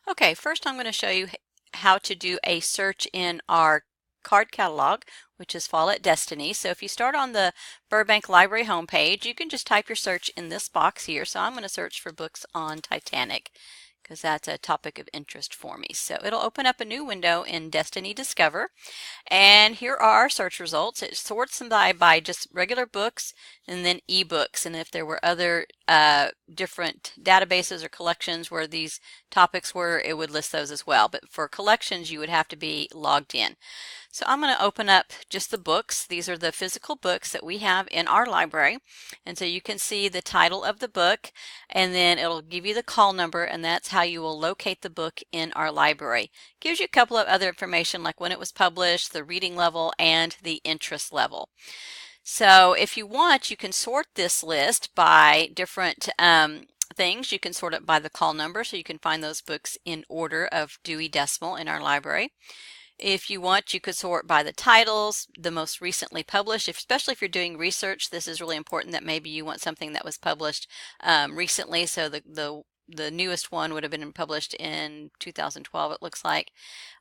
Okay, first I'm going to show you how to do a search in our card catalog, which is Follett Destiny. So if you start on the Burbank Library homepage, you can just type your search in this box here. So I'm going to search for books on Titanic because that's a topic of interest for me. So it'll open up a new window in Destiny Discover. And here are our search results. It sorts them by just regular books and then ebooks. And if there were other different databases or collections where these topics were, it would list those as well. But for collections, you would have to be logged in. So I'm going to open up just the books. These are the physical books that we have in our library. And so you can see the title of the book, and then it'll give you the call number, and that's how you will locate the book in our library. Gives you a couple of other information like when it was published, the reading level, and the interest level. So if you want, you can sort this list by different things. You can sort it by the call number, so you can find those books in order of Dewey Decimal in our library. If you want, you could sort by the titles, the most recently published, especially if you're doing research. This is really important that maybe you want something that was published recently. So the newest one would have been published in 2012, it looks like,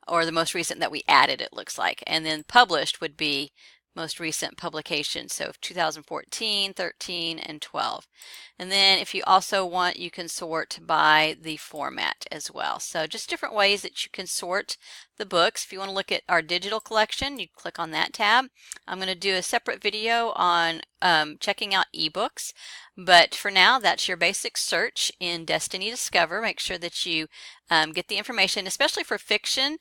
or the most recent that we added, it looks like. And then published would be most recent publication, so 2014, 13, and 12. And then if you also want, you can sort by the format as well. So just different ways that you can sort the books. If you want to look at our digital collection, you click on that tab. I'm going to do a separate video on checking out ebooks, but for now, that's your basic search in Destiny Discover. Make sure that you get the information, especially for fiction.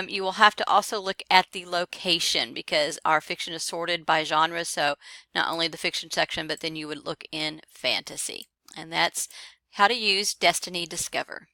You will have to also look at the location because our fiction is sorted by genre, so not only the fiction section, but then you would look in fantasy. And that's how to use Destiny Discover.